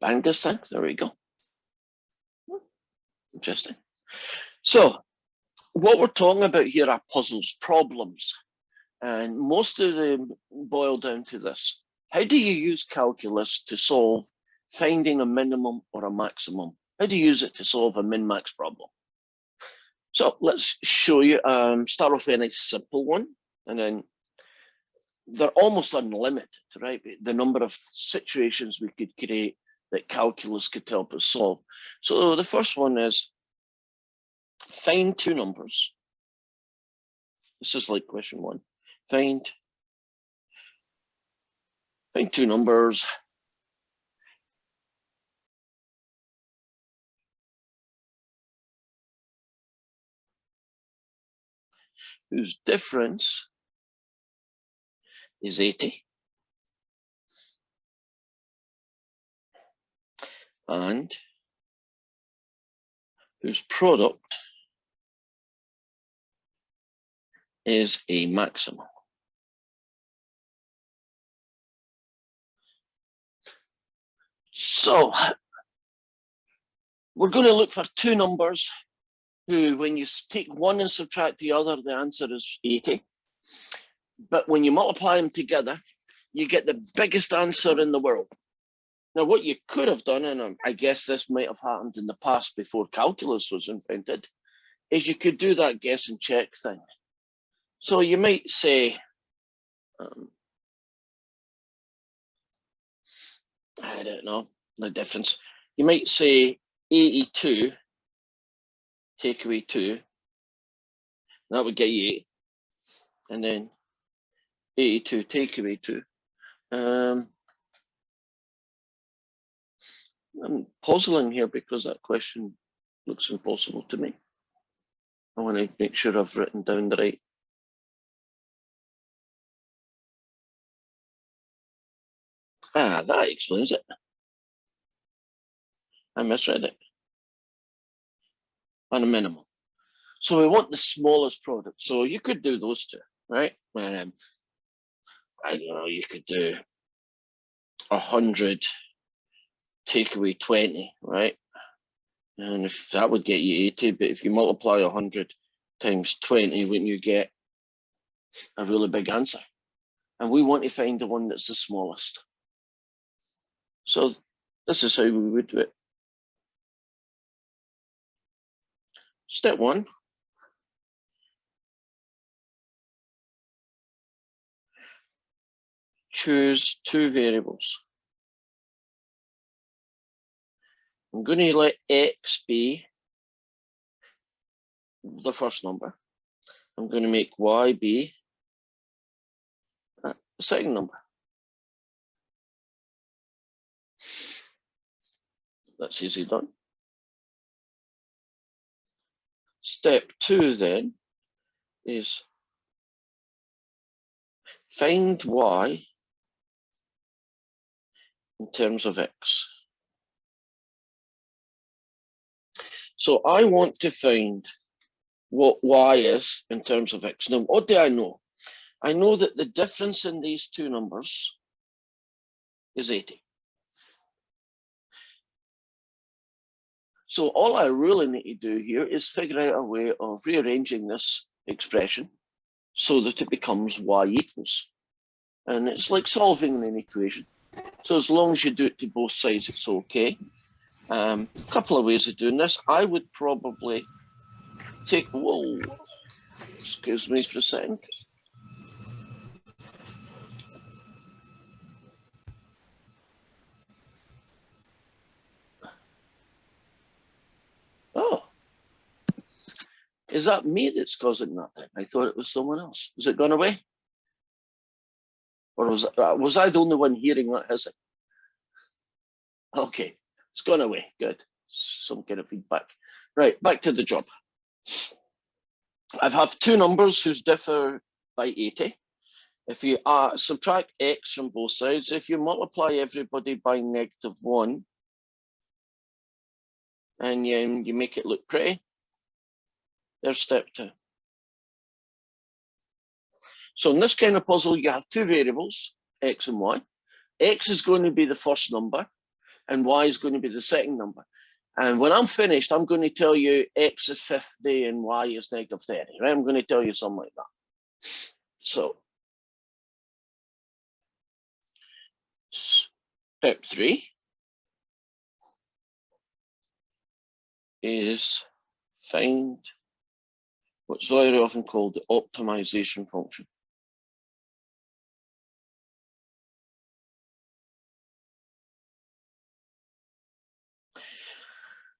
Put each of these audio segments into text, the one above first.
bang this thing. There we go. Interesting. So what we're talking about here are puzzles, problems, and most of them boil down to this. How do you use calculus to solve finding a minimum or a maximum? How do you use it to solve a min-max problem? So let's show you, start off with a nice simple one, and then they're almost unlimited, right? The number of situations we could create that calculus could help us solve. So the first one is find two numbers. This is like question one. Find two numbers whose difference is 80 and whose product is a maximum. So we're going to look for two numbers who, when you take one and subtract the other, the answer is 80. But when you multiply them together, you get the biggest answer in the world. Now, what you could have done, and I guess this might have happened in the past before calculus was invented, is you could do that guess and check thing. So you might say, I don't know, the difference. You might say 82, take away 2, that would get you 8. And then 82, take away 2. I'm puzzling here because that question looks impossible to me. I want to make sure I've written down the right. That explains it. I misread it. On a minimum. So we want the smallest product. So you could do those two, right? I don't know, you could do 100, take away 20, right? And if that would get you 80, but if you multiply 100 times 20, wouldn't you get a really big answer? And we want to find the one that's the smallest. So this is how we would do it. Step one. Choose two variables. I'm going to let x be the first number. I'm going to make y be the second number. That's easy done. Step two then is find y in terms of x. So I want to find what y is in terms of x. Now, what do I know? I know that the difference in these two numbers is 80. So all I really need to do here is figure out a way of rearranging this expression so that it becomes y equals. And it's like solving an equation. So as long as you do it to both sides, it's okay. A couple of ways of doing this. I would probably take, whoa, excuse me for a second. Oh, is that me that's causing that? I thought it was someone else. Has it gone away? Or was I the only one hearing that hissing? Okay, it's gone away. Good. Some kind of feedback. Right, back to the job. I have two numbers whose differ by 80. If you subtract x from both sides, if you multiply everybody by -1, and you make it look pretty, there's step two. So in this kind of puzzle, you have two variables, x and y. X is going to be the first number. and y is going to be the second number. And when I'm finished, I'm going to tell you x is 50 and y is negative 30, right? I'm going to tell you something like that. So, step 3 is find what's very often called the optimization function.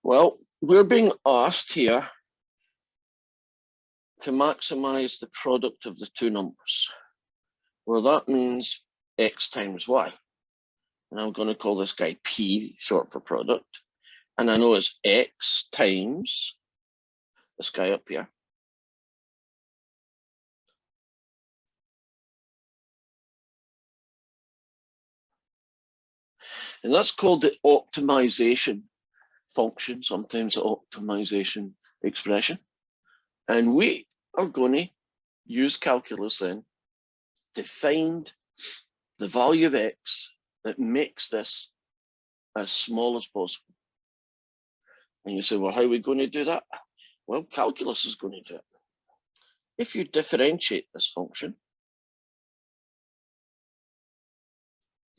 Well, we're being asked here to maximize the product of the two numbers. Well, that means x times y. And I'm going to call this guy P, short for product. And I know it's x times this guy up here. And that's called the optimization function, sometimes the optimization expression. And we are going to use calculus then to find the value of x that makes this as small as possible. And you say, well, how are we going to do that? Well, calculus is going to do it. If you differentiate this function,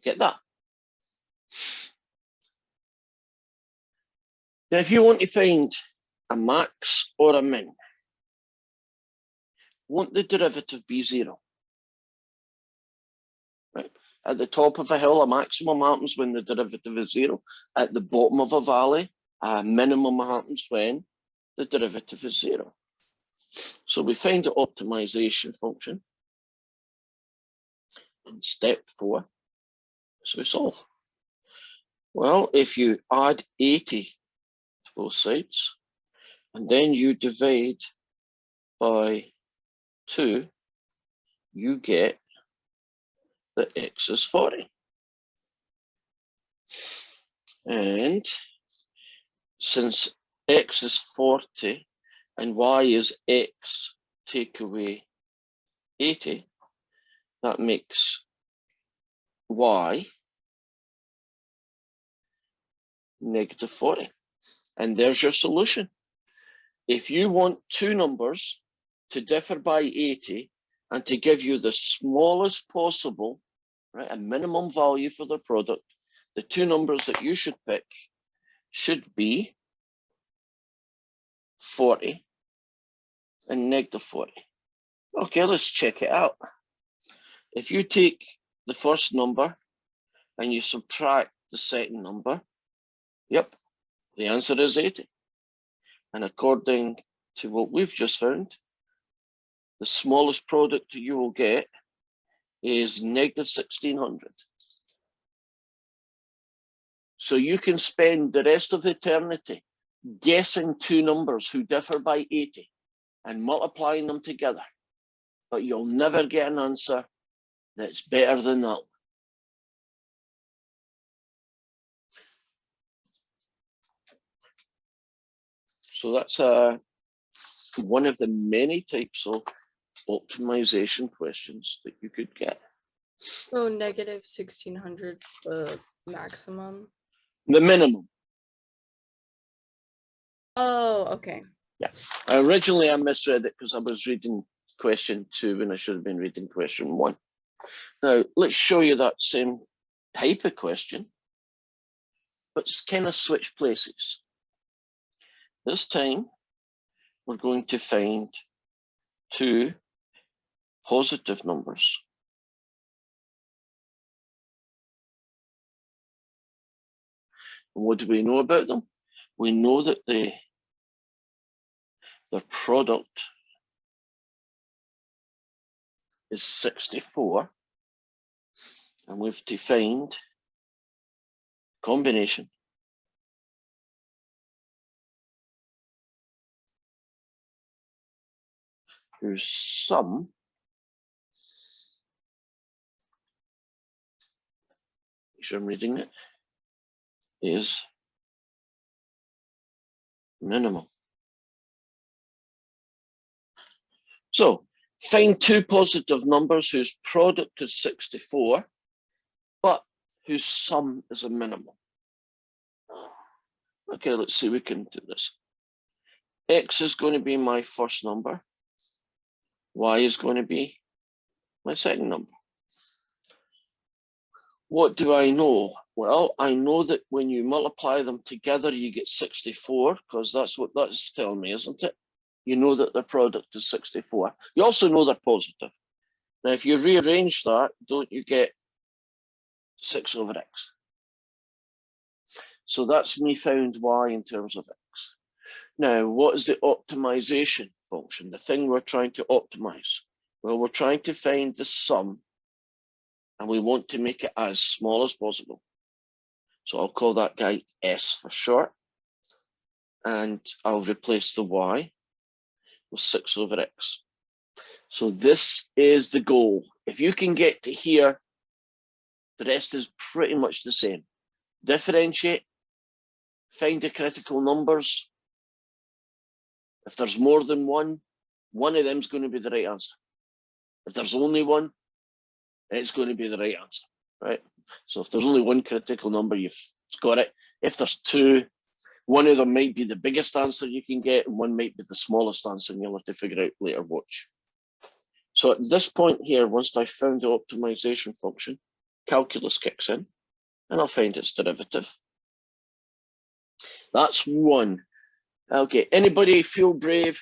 get that. Now, if you want to find a max or a min, won't the derivative be 0? Right? At the top of a hill, a maximum happens when the derivative is 0. At the bottom of a valley, a minimum happens when the derivative is 0. So we find the optimization function in step 4. So we solve. Well, if you add 80 to both sides, and then you divide by 2, you get that x is 40. And since x is 40 and y is x take away 80, that makes y negative 40. And there's your solution. If you want two numbers to differ by 80 and to give you the smallest possible, right, a minimum value for the product, the two numbers that you should pick should be 40 and negative 40. Okay, let's check it out. If you take the first number and you subtract the second number, yep, the answer is 80. And according to what we've just found, the smallest product you will get is negative 1600. So you can spend the rest of eternity guessing two numbers who differ by 80 and multiplying them together, but you'll never get an answer that's better than that. So that's one of the many types of optimization questions that you could get. So negative 1600 is the maximum? The minimum. Oh, okay. Yeah. Originally, I misread it because I was reading question 2 when I should have been reading question 1. Now, let's show you that same type of question, but kind of switch places. This time, we're going to find two positive numbers. And what do we know about them? We know that their product is 64, and we've defined combination whose sum make sure I'm reading it, is minimum. So find two positive numbers whose product is 64, but whose sum is a minimum. Okay, let's see, we can do this. X is going to be my first number. Y is going to be my second number. What do I know? Well, I know that when you multiply them together, you get 64, because that's what that's telling me, isn't it? You know that the product is 64. You also know they're positive. Now, if you rearrange that, don't you get 6 over x? So that's me found y in terms of x. Now, what is the optimization function? The thing we're trying to optimize? Well, we're trying to find the sum, and we want to make it as small as possible. So I'll call that guy S for short, and I'll replace the y with 6 over x. So this is the goal. If you can get to here, the rest is pretty much the same. Differentiate, find the critical numbers. If there's more than one of them is going to be the right answer. If there's only one, it's going to be the right answer, right? So if there's only one critical number, you've got it. If there's two, one of them might be the biggest answer you can get, and one might be the smallest answer, and you'll have to figure out later which. So at this point here, once I've found the optimization function, calculus kicks in, and I'll find its derivative. That's one. Okay, anybody feel brave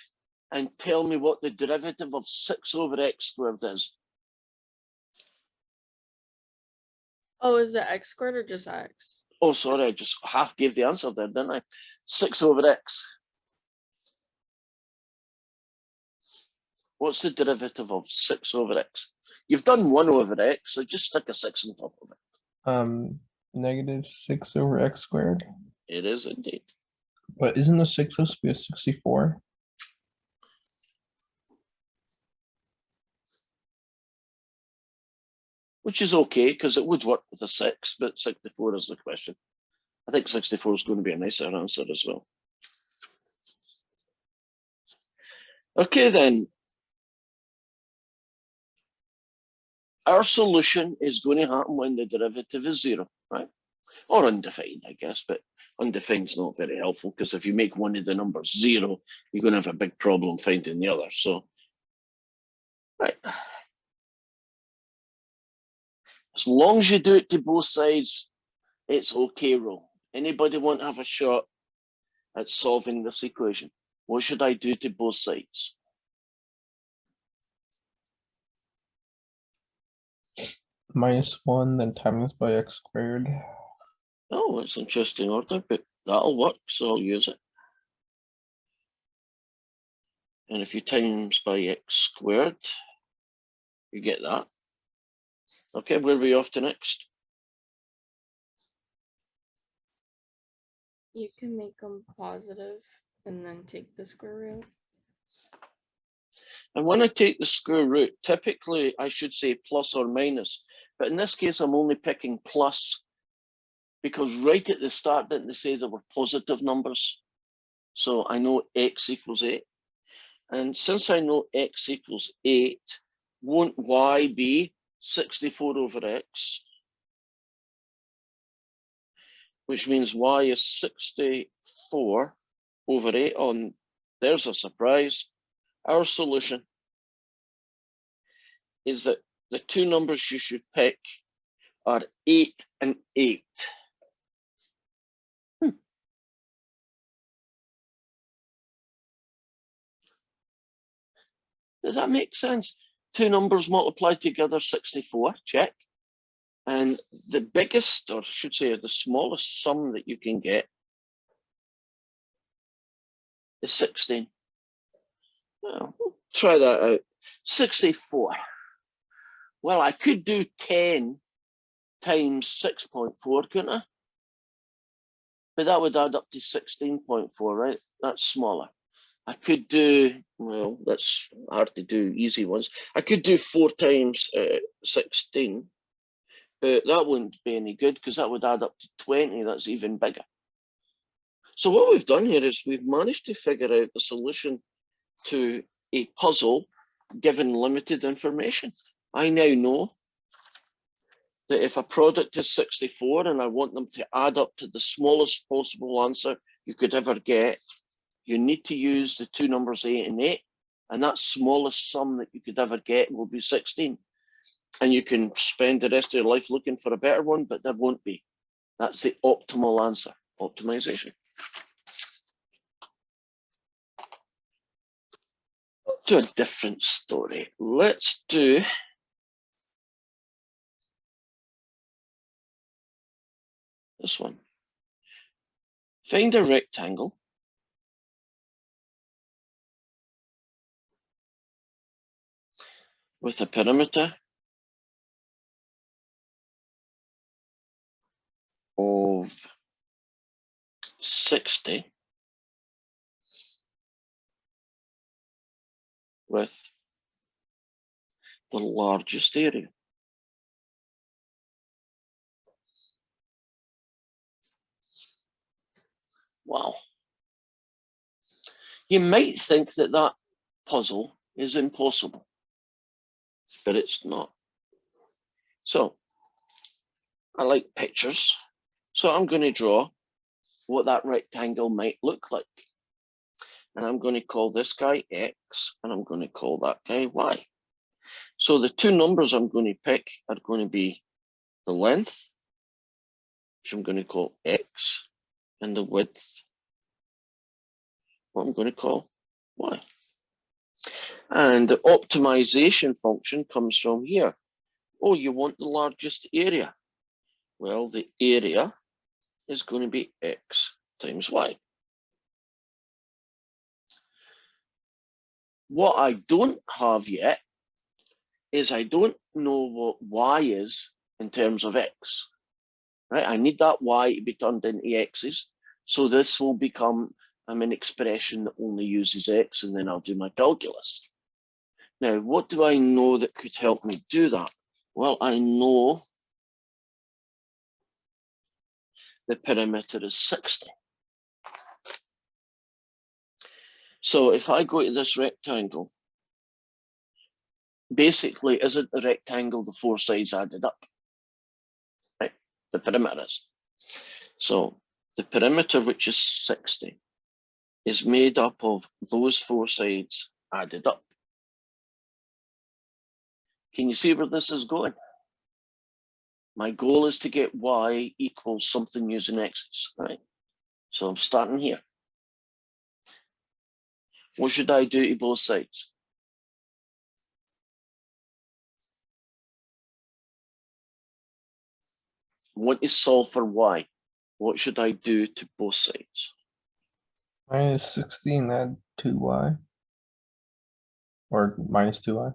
and tell me what the derivative of 6 over x squared is? Oh, is it x squared or just x? Oh, sorry, I just half gave the answer there, didn't I? 6 over x. What's the derivative of 6 over x? You've done 1 over x, so just stick a 6 on top of it. Negative 6 over x squared. It is indeed. But isn't the 6 supposed to be a 64? Which is okay, because it would work with a 6, but 64 is the question. I think 64 is going to be a nicer answer as well. Okay, then. Our solution is going to happen when the derivative is 0, right? Or undefined, I guess, but undefined is not very helpful, because if you make one of the numbers 0, you're going to have a big problem finding the other. So, right. As long as you do it to both sides, it's okay, Ro. Anybody want to have a shot at solving this equation? What should I do to both sides? -1, then times by x squared. Oh, it's interesting order, but that'll work, so I'll use it. And if you times by x squared, you get that. Okay, where are we off to next? You can make them positive and then take the square root. And when I take the square root, typically I should say plus or minus, but in this case, I'm only picking plus because right at the start, didn't they say there were positive numbers? So I know x equals 8. And since I know x equals 8, won't y be 64 over x? Which means y is 64 over 8 on, there's a surprise. Our solution is that the two numbers you should pick are 8 and 8. Does that make sense? Two numbers multiplied together, 64, check. And the biggest, or I should say the smallest sum that you can get is 16. Well, we'll try that out. 64. Well, I could do 10 times 6.4, couldn't I? But that would add up to 16.4, right? That's smaller. I could do, well, that's hard to do, easy ones. I could do 4 times 16, but that wouldn't be any good because that would add up to 20. That's even bigger. So what we've done here is we've managed to figure out the solution to a puzzle given limited information. I now know that if a product is 64 and I want them to add up to the smallest possible answer you could ever get, you need to use the two numbers 8 and 8, and that smallest sum that you could ever get will be 16. And you can spend the rest of your life looking for a better one, but there won't be. That's the optimal answer, optimization. To a different story. Let's do this one. Find a rectangle with a perimeter of 60 with the largest area. Wow. You might think that that puzzle is impossible, but it's not. So I like pictures. So I'm going to draw what that rectangle might look like. And I'm going to call this guy X, and I'm going to call that guy Y. So the two numbers I'm going to pick are going to be the length, which I'm going to call X, and the width, what I'm going to call Y. And the optimization function comes from here. Oh, you want the largest area. Well, the area is going to be X times Y. What I don't have yet is I don't know what Y is in terms of X. Right? I need that Y to be turned into X's. So this will become an expression that only uses X, and then I'll do my calculus. Now, what do I know that could help me do that? Well, I know the perimeter is 60. So if I go to this rectangle, basically, isn't the rectangle the four sides added up? Right, the perimeter is. So the perimeter, which is 60, is made up of those four sides added up. Can you see where this is going? My goal is to get Y equals something using X's, right? So I'm starting here. What should I do to both sides? I want to solve for Y. What should I do to both sides? Minus 16, add 2y. Or minus 2y.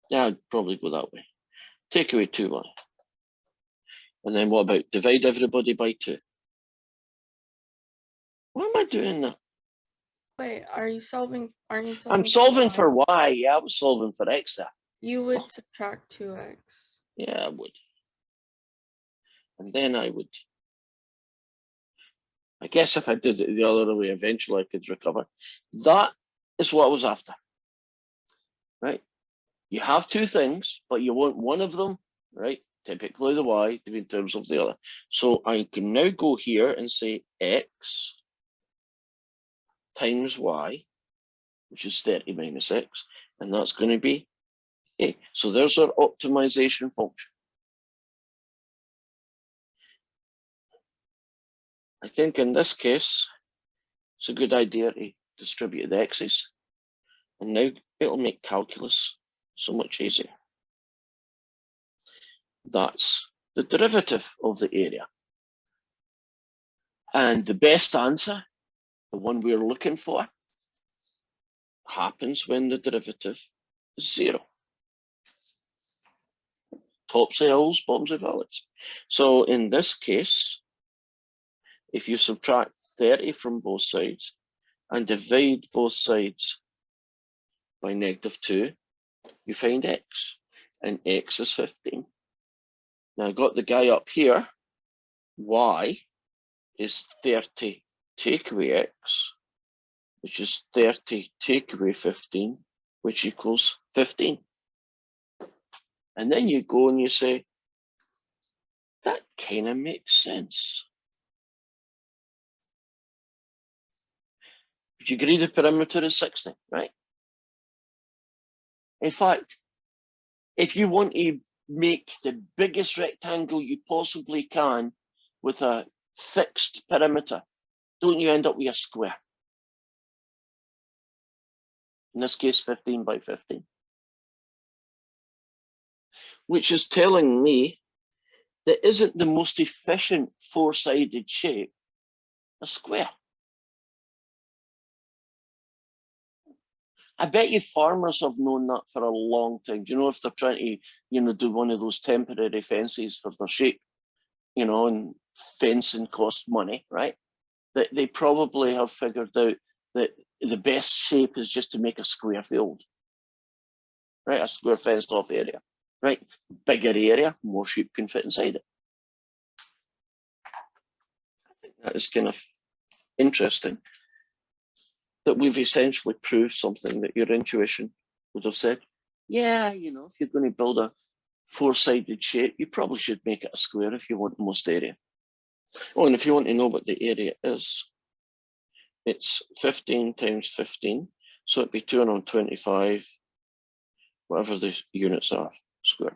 Yeah, I'd probably go that way. Take away 2Y. And then what about divide everybody by 2? Why am I doing that? Wait, aren't you solving I'm solving Y? for Y. Yeah, I was solving for X there. You would subtract 2x. Yeah, I would. And then I would. I guess if I did it the other way, eventually I could recover. That is what I was after. Right? You have two things, but you want one of them, right? Typically the Y to be in terms of the other. So I can now go here and say X times Y, which is 30 minus X, and that's going to be A. So there's our optimization function. I think in this case, it's a good idea to distribute the X's. And now it'll make calculus so much easier. That's the derivative of the area. And the best answer, the one we're looking for, happens when the derivative is 0. Tops of hills, bottoms of valleys. So in this case, if you subtract 30 from both sides and divide both sides by -2, you find X, and X is 15. Now I've got the guy up here, Y is 30 take away X, which is 30 take away 15, which equals 15. And then you go and you say, that kind of makes sense. Would you agree the perimeter is 60, right? In fact, if you want to make the biggest rectangle you possibly can with a fixed perimeter, don't you end up with a square? In this case, 15 by 15. Which is telling me that isn't the most efficient four-sided shape a square? I bet you farmers have known that for a long time. Do you know, if they're trying to, do one of those temporary fences for their sheep, and fencing costs money, right? That they probably have figured out that the best shape is just to make a square field, right? A square fenced off area, right? Bigger area, more sheep can fit inside it. I think that is kind of interesting, that we've essentially proved something that your intuition would have said. Yeah, if you're going to build a four-sided shape, you probably should make it a square if you want the most area. Oh, and if you want to know what the area is, it's 15 times 15, so it'd be 225, whatever the units are, squared.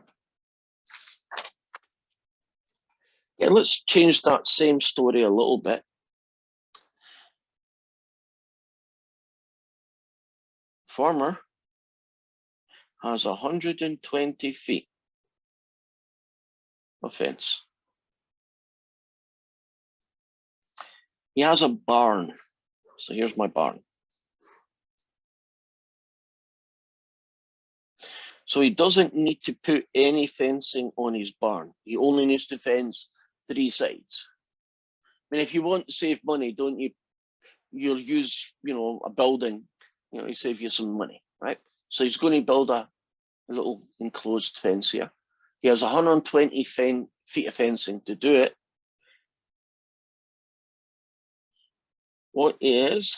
Yeah, let's change that same story a little bit. Farmer has 120 feet of fence. He has a barn. So here's my barn. So he doesn't need to put any fencing on his barn. He only needs to fence 3 sides. I mean, if you want to save money, don't you? You'll use, a building, you save you some money, right? So he's going to build a little enclosed fence here. He has 120 feet of fencing to do it. What is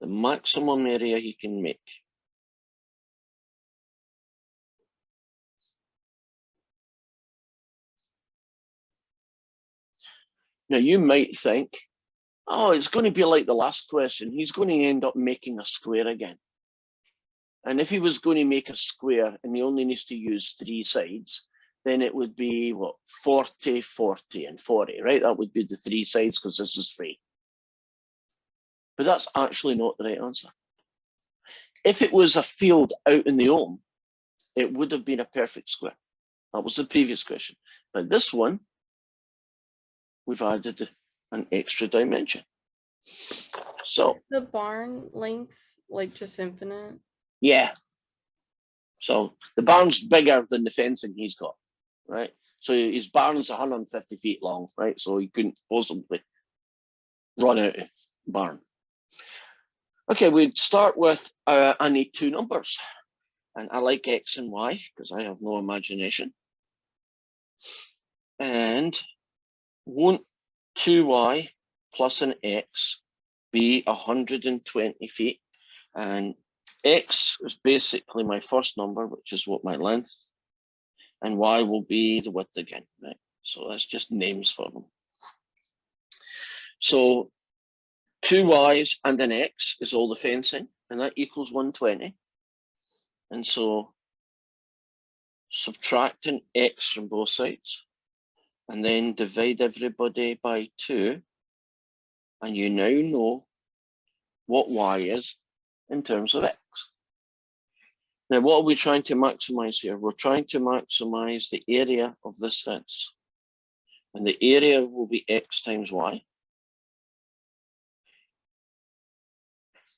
the maximum area he can make? Now, you might think, oh, it's going to be like the last question. He's going to end up making a square again. And if he was going to make a square and he only needs to use 3 sides, then it would be, what, 40, 40, and 40, right? That would be the 3 sides, because this is 3. But that's actually not the right answer. If it was a field out in the open, it would have been a perfect square. That was the previous question. But this one, we've added an extra dimension. So the barn length, like, just infinite? Yeah. So the barn's bigger than the fencing he's got, right? So his barn's 150 feet long, right? So he couldn't possibly run out of barn. Okay, we'd start with, I need 2 numbers. And I like X and Y because I have no imagination. And won't 2Y plus an X be 120 feet? And X is basically my first number, which is what my length, and Y will be the width again, right? So that's just names for them. So 2 Ys and an X is all the fencing, and that equals 120. And so subtract an X from both sides, and then divide everybody by 2, and you now know what Y is in terms of X. Now, what are we trying to maximize here? We're trying to maximize the area of this fence. And the area will be X times Y.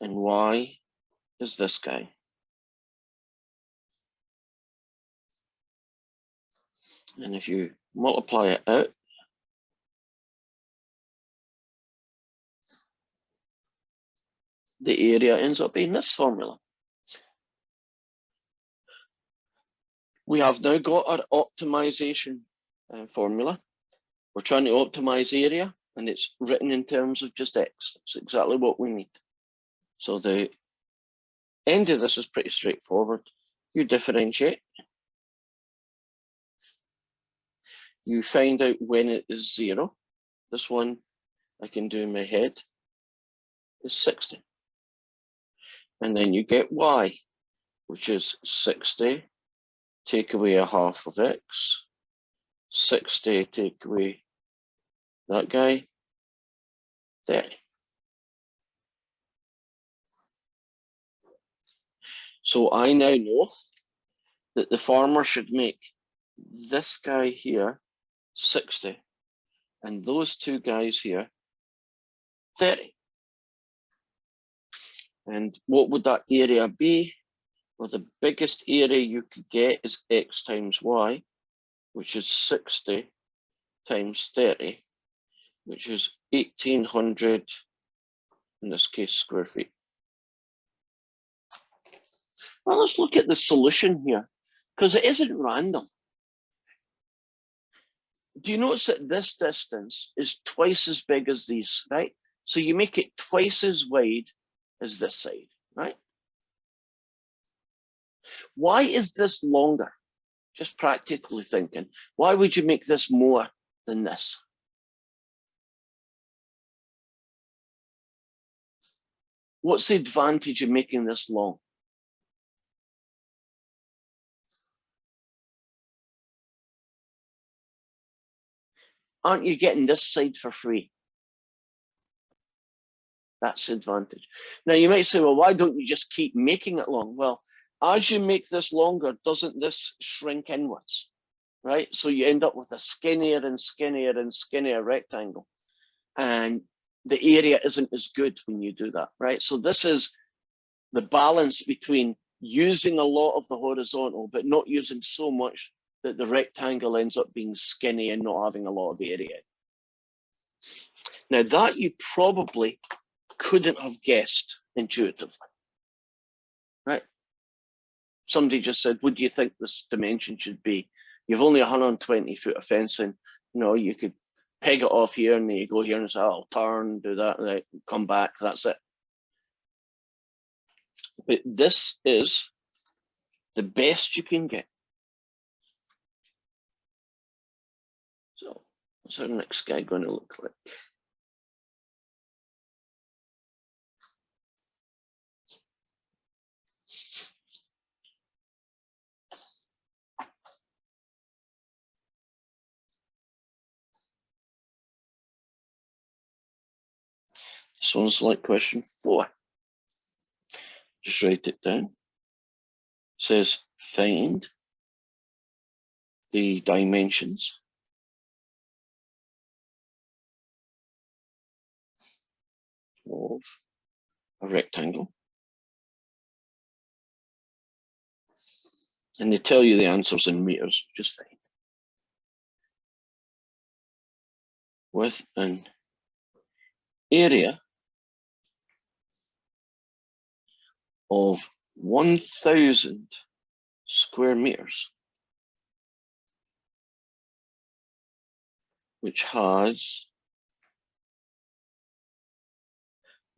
And Y is this guy. And if you multiply it out, the area ends up being this formula. We have now got our optimization formula. We're trying to optimize area, and it's written in terms of just X. It's exactly what we need. So the end of this is pretty straightforward. You differentiate. You find out when it is 0. This one I can do in my head. is 60. And then you get y, which is 60, take away a half of x, 60, take away that guy, 30. So I now know that the farmer should make this guy here 60 and those two guys here 30. And what would that area be? Well, the biggest area you could get is x times y, which is 60 times 30, which is 1800, in this case, square feet. Well, let's look at the solution here, because it isn't random. Do you notice that this distance is twice as big as these, right? So you make it twice as wide as this side, right? Why is this longer? Just practically thinking, why would you make this more than this? What's the advantage of making this long? Aren't you getting this side for free? That's the advantage. Now you might say, well, why don't you just keep making it long? Well, as you make this longer, doesn't this shrink inwards, right? So you end up with a skinnier and skinnier and skinnier rectangle. And the area isn't as good when you do that, right? So this is the balance between using a lot of the horizontal, but not using so much that the rectangle ends up being skinny and not having a lot of area. Now that you probably couldn't have guessed intuitively, right? Somebody just said, what do you think this dimension should be? You've only 120 foot of fencing. You know, you could peg it off here and then you go here and say, oh, I'll turn, do that, and then come back, that's it. But this is the best you can get. So what's our next guy going to look like? This one's like question 4. Just write it down. It says find the dimensions of a rectangle. And they tell you the answers in meters, which is fine. With an area of 1,000 square meters, which has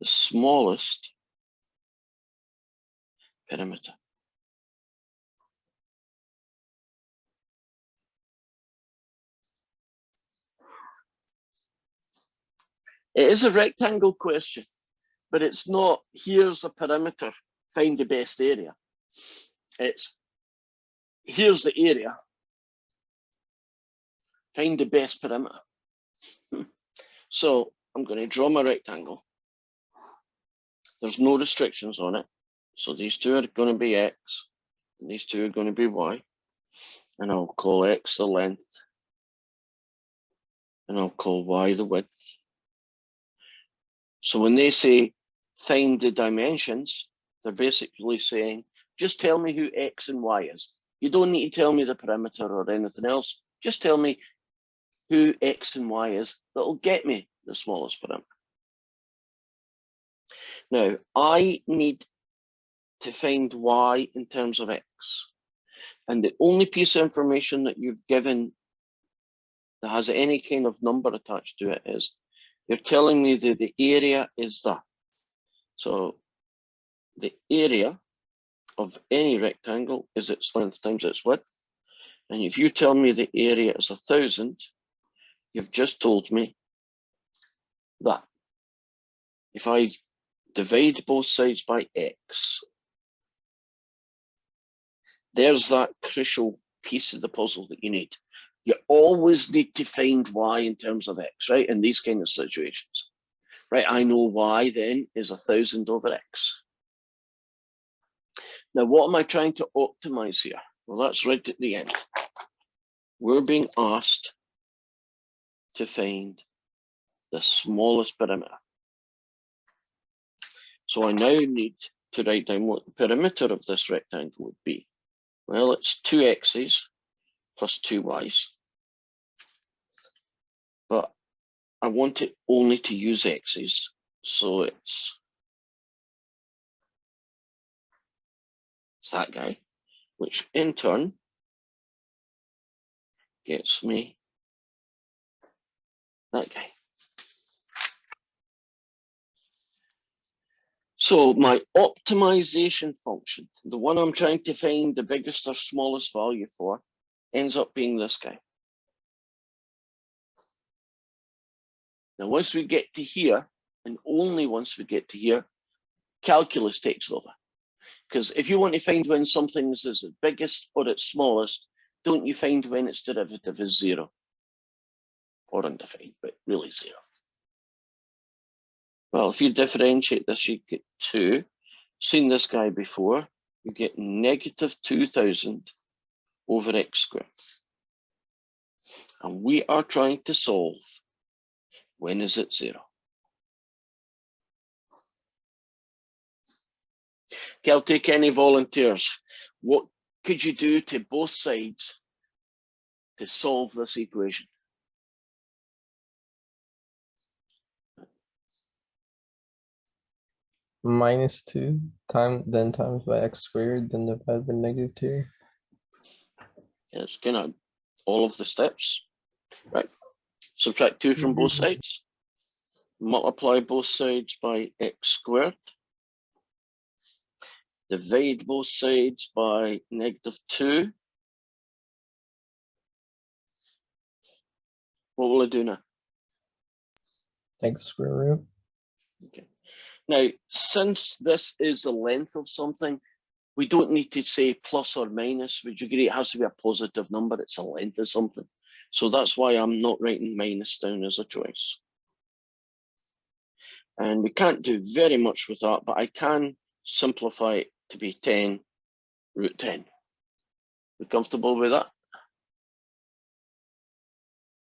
the smallest perimeter. It is a rectangle question, but it's not, here's a perimeter, find the best area. It's, here's the area, find the best perimeter. So I'm going to draw my rectangle. There's no restrictions on it. So these two are going to be X, and these two are going to be Y. And I'll call X the length, and I'll call Y the width. So when they say find the dimensions, they're basically saying, just tell me who X and Y is. You don't need to tell me the perimeter or anything else. Just tell me who X and Y is. That'll get me the smallest perimeter. Now, I need to find Y in terms of X. And the only piece of information that you've given that has any kind of number attached to it is, you're telling me that the area is that. So the area of any rectangle is its length times its width. And if you tell me the area is 1,000, you've just told me that. If I Divide both sides by x. There's that crucial piece of the puzzle that you need. You always need to find y in terms of x, right? In these kind of situations. Right, I know y then is 1,000 over x. Now, what am I trying to optimize here? Well, that's right at the end. We're being asked to find the smallest perimeter. So I now need to write down what the perimeter of this rectangle would be. Well, it's 2x's plus 2y's. But I want it only to use x's. So it's that guy, which in turn gets me that guy. So my optimization function, the one I'm trying to find the biggest or smallest value for, ends up being this guy. Now, once we get to here, and only once we get to here, calculus takes over. Because if you want to find when something is its biggest or its smallest, don't you find when its derivative is 0? Or undefined, but really 0. Well, if you differentiate this, you get 2. Seen this guy before, you get negative 2,000 over x squared. And we are trying to solve when is it 0. Okay, I'll take any volunteers. What could you do to both sides to solve this equation? -2 times by x squared, then divided by -2. It's kind of all of the steps, right? Subtract 2 from both sides. Multiply both sides by x squared. Divide both sides by -2. What will I do now? Take the square root. Okay. Now, since this is the length of something, we don't need to say plus or minus. Would you agree it has to be a positive number? It's a length of something. So that's why I'm not writing minus down as a choice. And we can't do very much with that, but I can simplify it to be 10 root 10. We comfortable with that?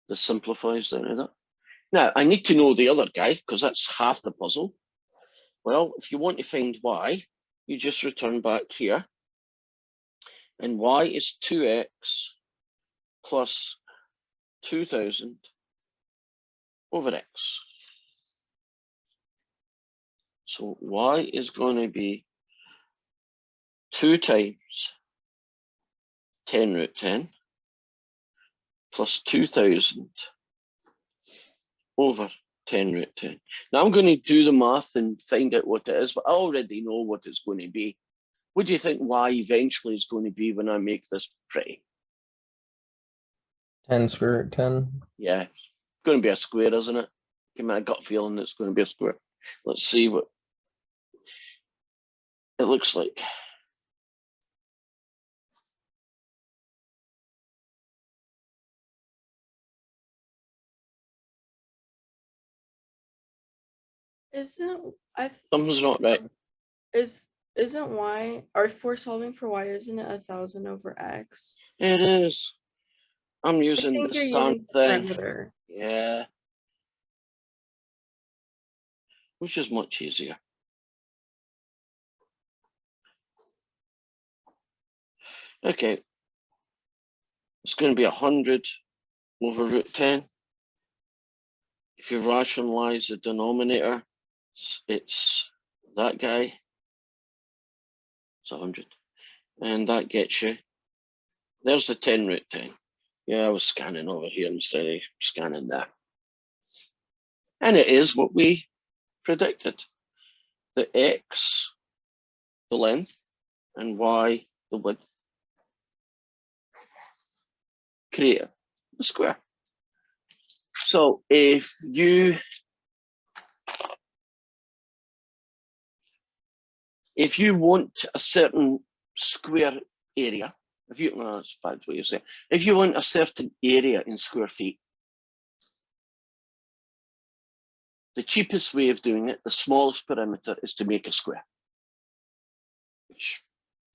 This simplifies down to that. Now, I need to know the other guy because that's half the puzzle. Well, if you want to find y, you just return back here. And y is 2x plus 2,000 over x. So y is going to be 2 times 10 root 10 plus 2,000 over 10 root 10. Now I'm going to do the math and find out what it is, but I already know what it's going to be. What do you think y eventually is going to be when I make this pretty? 10 square root 10. Yeah, it's going to be a square, isn't it? Give me a gut feeling it's going to be a square. Let's see what it looks like. Something's not right. Isn't y, or for solving for y, isn't it 1,000 over x? It is. I'm I using think the you're standard using thing. perimeter. Yeah. Which is much easier. Okay. It's going to be 100 over root 10. If you rationalize the denominator, it's that guy. It's 100. And that gets you. There's the 10 root 10. Yeah, I was scanning over here instead of scanning there. And it is what we predicted. The x, the length, and y, the width, create a square. So if you if you want a certain square area, if you, well, that's bad what you say. If you want a certain area in square feet, the cheapest way of doing it, the smallest perimeter, is to make a square, which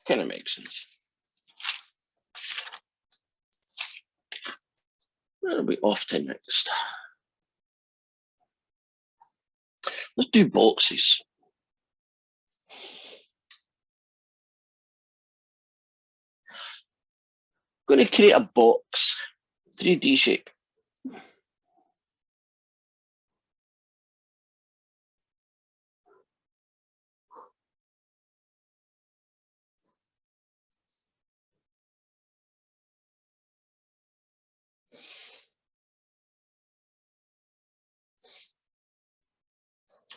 kind of makes sense. Where are we off to next? Let's do boxes. I'm going to create a box, 3D shape.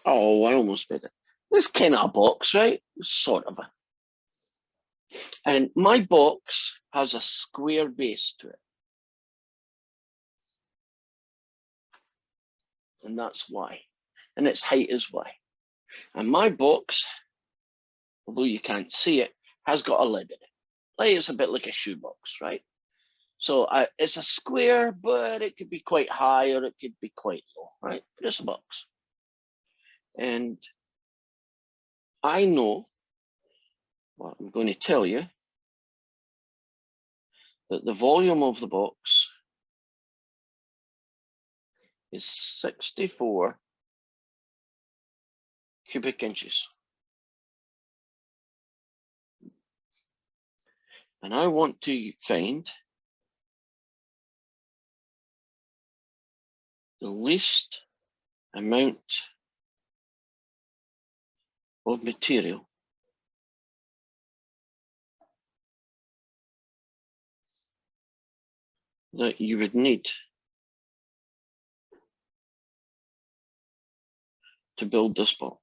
Oh, I almost made it. This kind of a box, right? Sort of. And my box has a square base to it. And that's Y. And its height is Y. And my box, although you can't see it, has got a lid in it. Like it's a bit like a shoebox, right? So it's a square, but it could be quite high or it could be quite low, right? But it's a box. And I know, well, I'm going to tell you that the volume of the box is 64 cubic inches. And I want to find the least amount of material that you would need to build this box.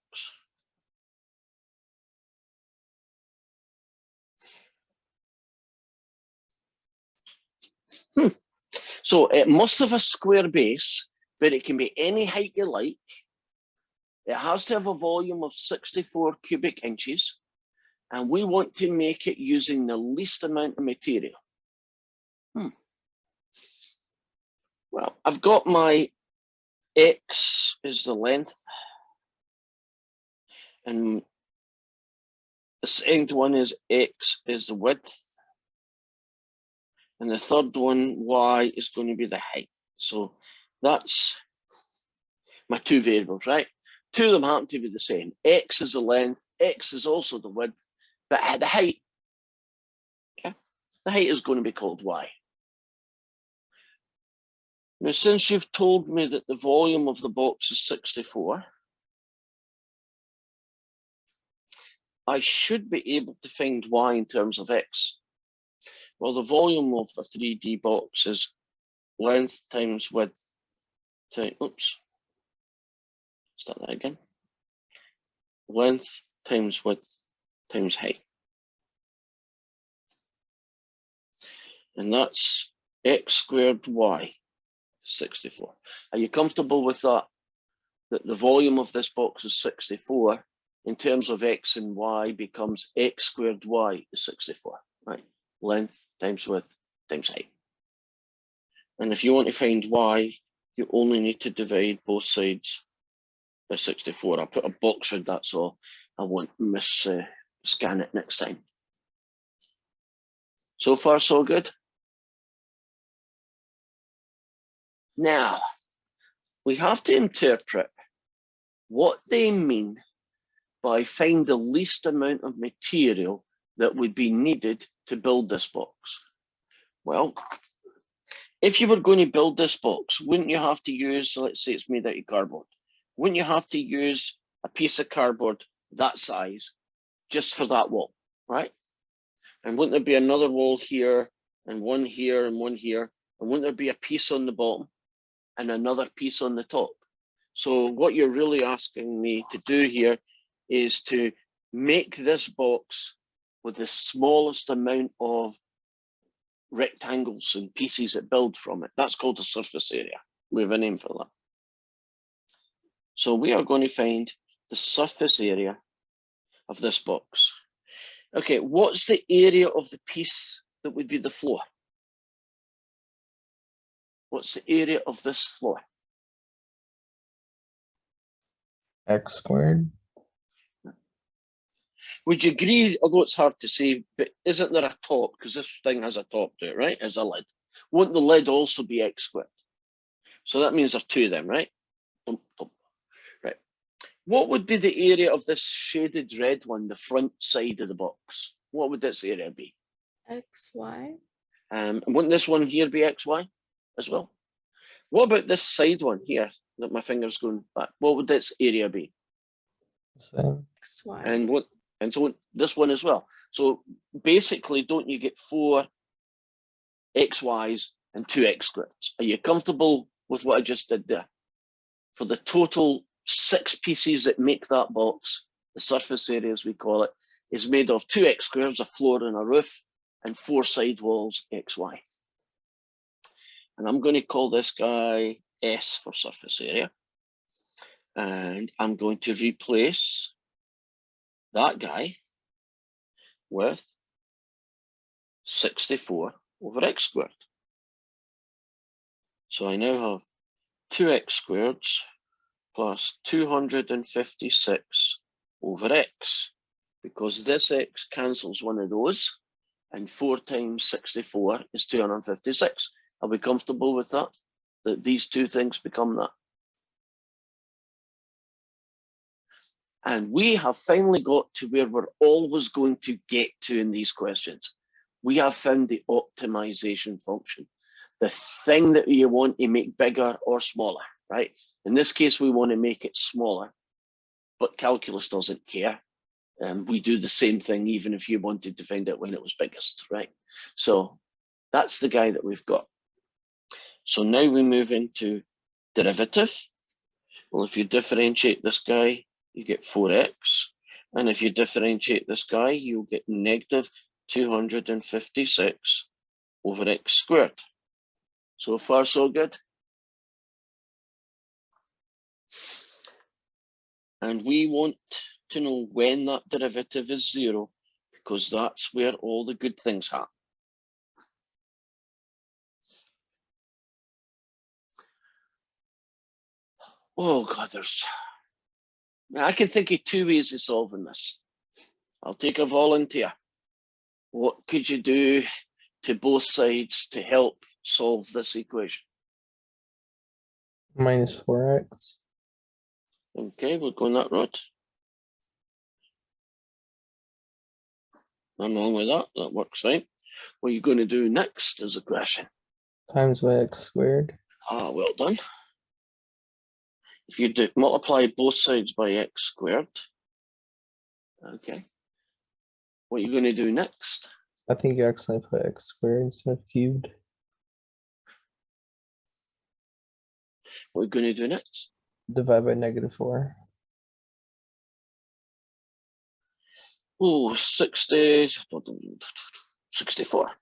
So it must have a square base, but it can be any height you like. It has to have a volume of 64 cubic inches, and we want to make it using the least amount of material. Well, I've got my X is the length, and the second one is X is the width, and the third one, Y, is going to be the height. So that's my two variables, right? Two of them happen to be the same. X is the length, X is also the width, but the height, okay, the height is going to be called Y. Now, since you've told me that the volume of the box is 64, I should be able to find Y in terms of X. Well, the volume of a 3D box is length times width times, oops, start that again. Length times width times height. And that's X squared Y, 64. Are you comfortable with that? That the volume of this box is 64 in terms of X and Y becomes X squared Y is 64, right? Length times width times height. And if you want to find Y, you only need to divide both sides by 64. I'll put a box around that so I won't scan it next time. So far, so good. Now, we have to interpret what they mean by find the least amount of material that would be needed to build this box. Well, if you were going to build this box, wouldn't you have to use, let's say it's made out of cardboard, wouldn't you have to use a piece of cardboard that size just for that wall, right? And wouldn't there be another wall here and one here and one here? And wouldn't there be a piece on the bottom and another piece on the top? So what you're really asking me to do here is to make this box with the smallest amount of rectangles and pieces that build from it. That's called the surface area. We have a name for that. So we are going to find the surface area of this box. Okay, what's the area of the piece that would be the floor? What's the area of this floor? X squared. Would you agree, although it's hard to say, but isn't there a top? Because this thing has a top to it, right? As a lid. Won't the lid also be x squared? So that means there's two of them, right? Right. What would be the area of this shaded red one, the front side of the box? What would this area be? XY. And wouldn't this one here be xy as well? What about this side one here that my finger's going back? What would its area be? Same. XY. And so this one as well. So basically, don't you get 4 xy's and 2 x squareds? Are you comfortable with what I just did there? For the total 6 pieces that make that box, the surface area as we call it, is made of 2 x squares, a floor and a roof, and 4 side walls xy. And I'm going to call this guy S for surface area. And I'm going to replace that guy with 64 over x squared. So I now have 2x squared plus 256 over x, because this x cancels one of those, and 4 times 64 is 256. Are we comfortable with that? That these two things become that? And we have finally got to where we're always going to get to in these questions. We have found the optimization function, the thing that you want to make bigger or smaller, right? In this case, we want to make it smaller, but calculus doesn't care. We do the same thing even if you wanted to find out when it was biggest, right? So that's the guy that we've got. So now we move into derivative. Well, if you differentiate this guy, you get 4x. And if you differentiate this guy, you'll get negative 256 over x squared. So far, so good. And we want to know when that derivative is 0, because that's where all the good things happen. Oh God, I can think of 2 ways of solving this. I'll take a volunteer. What could you do to both sides to help solve this equation? Minus 4x. Okay, we're going that route. Nothing wrong with that. That works fine. What are you going to do next is the question. Times by x squared. Ah, well done. If you do multiply both sides by x squared, okay. What are you going to do next? I think you accidentally put x squared instead of cubed. What are you going to do next? Divide by -4. Oh, 64.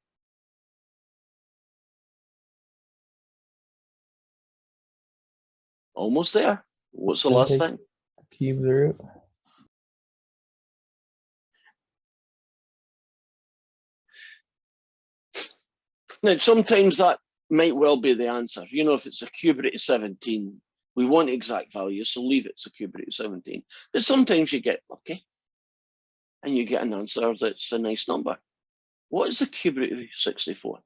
Almost there. What's the Then last take thing? Cube the root. Now, sometimes that might well be the answer. You know, if it's a cube root of 17, we want exact values, so leave it as a cube root of 17. But sometimes you get lucky and you get an answer that's a nice number. What is the cube root of 64?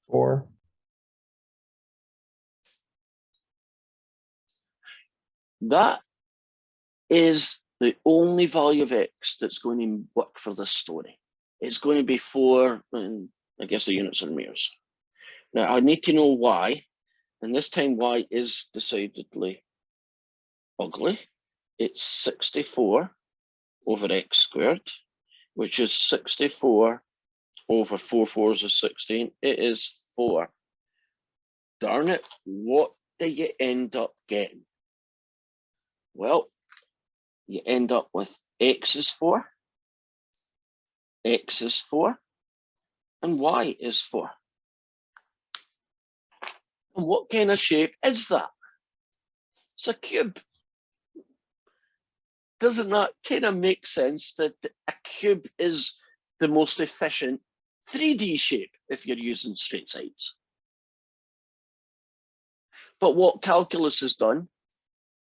4. That is the only value of x that's going to work for this story. It's going to be 4, and I guess the units are meters. Now, I need to know y, and this time y is decidedly ugly. It's 64 over x squared, which is 64 over 4 fours is 16. It is 4. Darn it, what do you end up getting? Well, you end up with x is 4, x is 4, and y is 4. And what kind of shape is that? It's a cube. Doesn't that kind of make sense that a cube is the most efficient 3D shape if you're using straight sides? But what calculus has done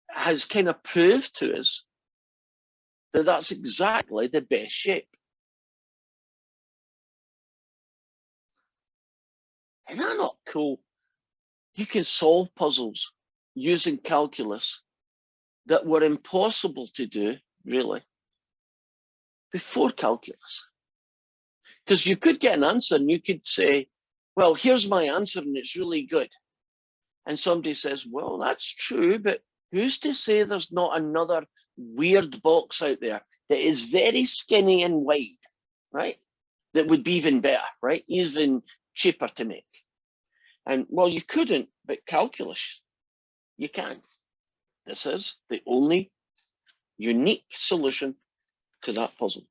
has kind of proved to us that that's exactly the best shape. Isn't that not cool? You can solve puzzles using calculus that were impossible to do, really, before calculus. Because you could get an answer and you could say, well, here's my answer and it's really good. And somebody says, well, that's true, but who's to say there's not another weird box out there that is very skinny and wide, right? That would be even better, right? Even cheaper to make. And well, you couldn't, but calculus, you can. This is the only unique solution to that puzzle.